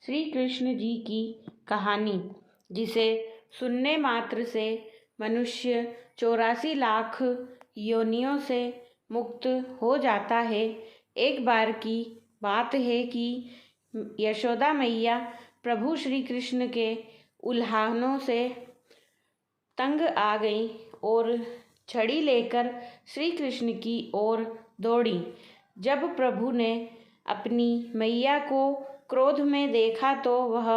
श्री कृष्ण जी की कहानी, जिसे सुनने मात्र से मनुष्य 84 लाख योनियों से मुक्त हो जाता है। एक बार की बात है कि यशोदा मैया प्रभु श्री कृष्ण के उल्हानों से तंग आ गई और छड़ी लेकर श्री कृष्ण की ओर दौड़ी। जब प्रभु ने अपनी मैया को क्रोध में देखा तो वह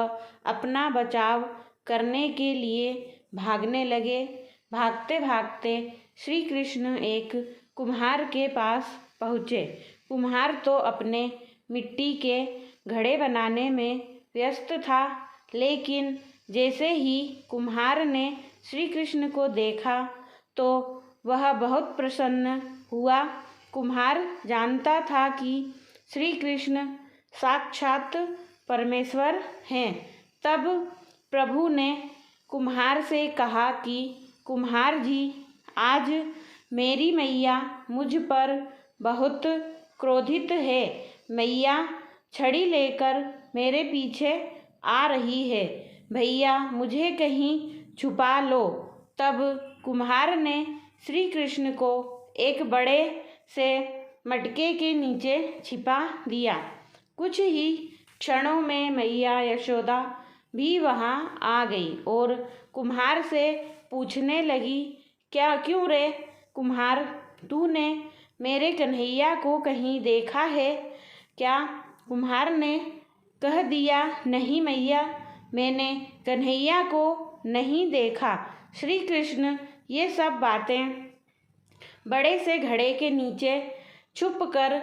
अपना बचाव करने के लिए भागने लगे। भागते भागते श्री कृष्ण एक कुम्हार के पास पहुँचे। कुम्हार तो अपने मिट्टी के घड़े बनाने में व्यस्त था, लेकिन जैसे ही कुम्हार ने श्री कृष्ण को देखा तो वह बहुत प्रसन्न हुआ। कुम्हार जानता था कि श्री कृष्ण साक्षात परमेश्वर हैं। तब प्रभु ने कुम्हार से कहा कि कुम्हार जी, आज मेरी मैया मुझ पर बहुत क्रोधित है। मैया छड़ी लेकर मेरे पीछे आ रही है। भैया मुझे कहीं छुपा लो। तब कुम्हार ने श्री कृष्ण को एक बड़े से मटके के नीचे छिपा दिया। कुछ ही क्षणों में मैया यशोदा भी वहाँ आ गई और कुम्हार से पूछने लगी, क्यों रे कुम्हार, तूने मेरे कन्हैया को कहीं देखा है क्या? कुम्हार ने कह दिया, नहीं मैया, मैंने कन्हैया को नहीं देखा। श्री कृष्ण ये सब बातें बड़े से घड़े के नीचे छुप कर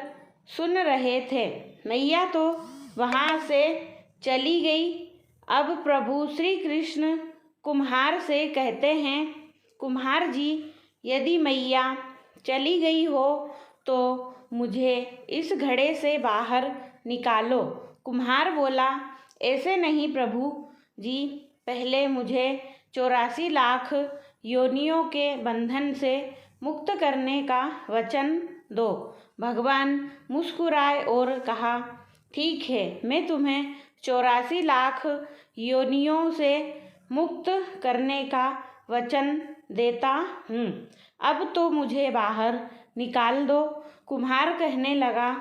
सुन रहे थे। मैया तो वहाँ से चली गई। अब प्रभु श्री कृष्ण कुम्हार से कहते हैं, कुम्हार जी, यदि मैया चली गई हो तो मुझे इस घड़े से बाहर निकालो। कुम्हार बोला, ऐसे नहीं प्रभु जी, पहले मुझे 84 लाख योनियों के बंधन से मुक्त करने का वचन दो। भगवान मुस्कुराए और कहा, ठीक है, मैं तुम्हें 84 लाख योनियों से मुक्त करने का वचन देता हूँ। अब तो मुझे बाहर निकाल दो। कुम्हार कहने लगा,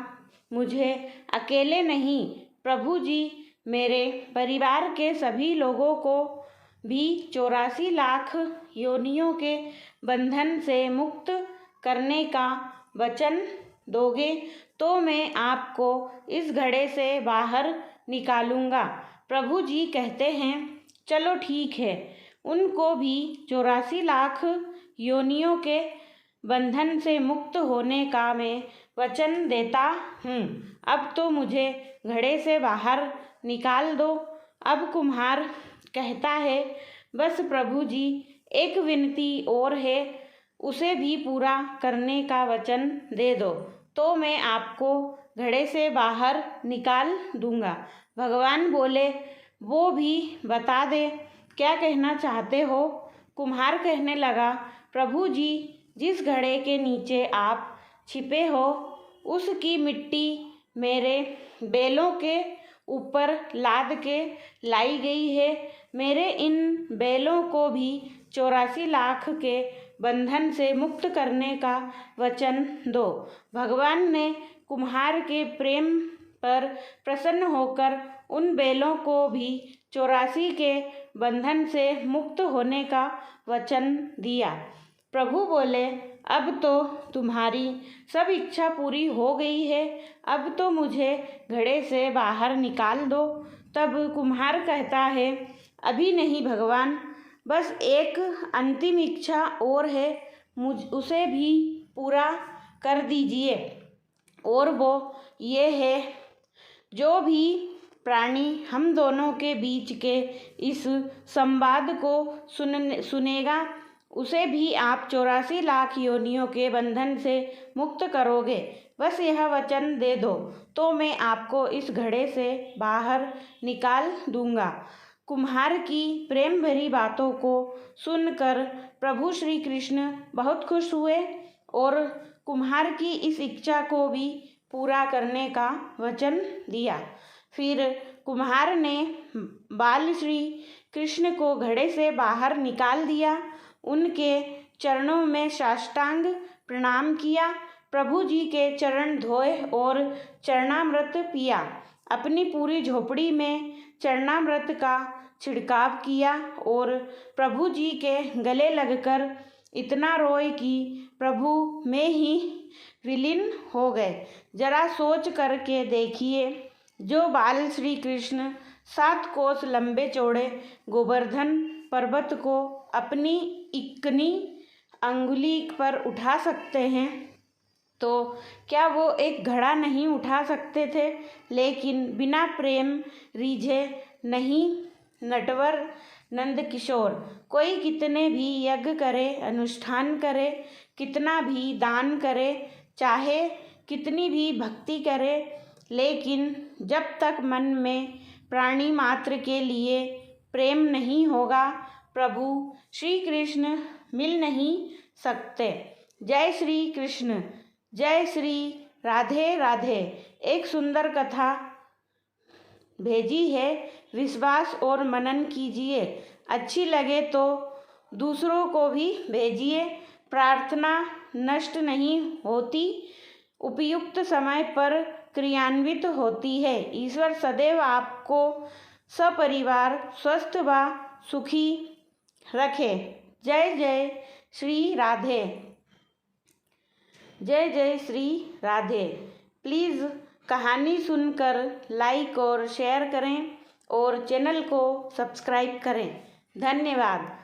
मुझे अकेले नहीं प्रभु जी, मेरे परिवार के सभी लोगों को भी 84 लाख योनियों के बंधन से मुक्त करने का वचन दोगे तो मैं आपको इस घड़े से बाहर निकालूंगा। प्रभु जी कहते हैं, चलो ठीक है, उनको भी 84 लाख योनियों के बंधन से मुक्त होने का मैं वचन देता हूँ। अब तो मुझे घड़े से बाहर निकाल दो। अब कुम्हार कहता है, बस प्रभु जी, एक विनती और है, उसे भी पूरा करने का वचन दे दो तो मैं आपको घड़े से बाहर निकाल दूंगा। भगवान बोले, वो भी बता दे, क्या कहना चाहते हो? कुम्हार कहने लगा, प्रभु जी, जिस घड़े के नीचे आप छिपे हो उसकी मिट्टी मेरे बैलों के ऊपर लाद के लाई गई है। मेरे इन बैलों को भी 84 लाख के बंधन से मुक्त करने का वचन दो। भगवान ने कुम्हार के प्रेम पर प्रसन्न होकर उन बैलों को भी 84 के बंधन से मुक्त होने का वचन दिया। प्रभु बोले, अब तो तुम्हारी सब इच्छा पूरी हो गई है, अब तो मुझे घड़े से बाहर निकाल दो। तब कुम्हार कहता है, अभी नहीं भगवान, बस एक अंतिम इच्छा और है, उसे भी पूरा कर दीजिए। और वो ये है, जो भी प्राणी हम दोनों के बीच के इस संवाद को सुनेगा उसे भी आप 84 लाख योनियों के बंधन से मुक्त करोगे। बस यह वचन दे दो तो मैं आपको इस घड़े से बाहर निकाल दूंगा। कुम्हार की प्रेम भरी बातों को सुनकर प्रभु श्री कृष्ण बहुत खुश हुए और कुम्हार की इस इच्छा को भी पूरा करने का वचन दिया। फिर कुम्हार ने बाल श्री कृष्ण को घड़े से बाहर निकाल दिया, उनके चरणों में साष्टांग प्रणाम किया, प्रभु जी के चरण धोए और चरणामृत पिया। अपनी पूरी झोपड़ी में चरणामृत का छिड़काव किया और प्रभु जी के गले लगकर इतना रोए कि प्रभु में ही विलीन हो गए। जरा सोच करके देखिए, जो बाल श्री कृष्ण 7 कोस लंबे चौड़े गोवर्धन पर्वत को अपनी इक्नी अंगुली पर उठा सकते हैं, तो क्या वो एक घड़ा नहीं उठा सकते थे? लेकिन बिना प्रेम रीझे नहीं नटवर नंदकिशोर। कोई कितने भी यज्ञ करे, अनुष्ठान करे, कितना भी दान करे, चाहे कितनी भी भक्ति करे, लेकिन जब तक मन में प्राणी मात्र के लिए प्रेम नहीं होगा, प्रभु श्री कृष्ण मिल नहीं सकते। जय श्री कृष्ण, जय श्री राधे राधे। एक सुंदर कथा भेजी है, विश्वास और मनन कीजिए। अच्छी लगे तो दूसरों को भी भेजिए। प्रार्थना नष्ट नहीं होती, उपयुक्त समय पर क्रियान्वित होती है। ईश्वर सदैव आपको सपरिवार स्वस्थ व सुखी रखे। जय जय श्री राधे, जय जय श्री राधे। प्लीज़ कहानी सुनकर लाइक और शेयर करें और चैनल को सब्सक्राइब करें। धन्यवाद।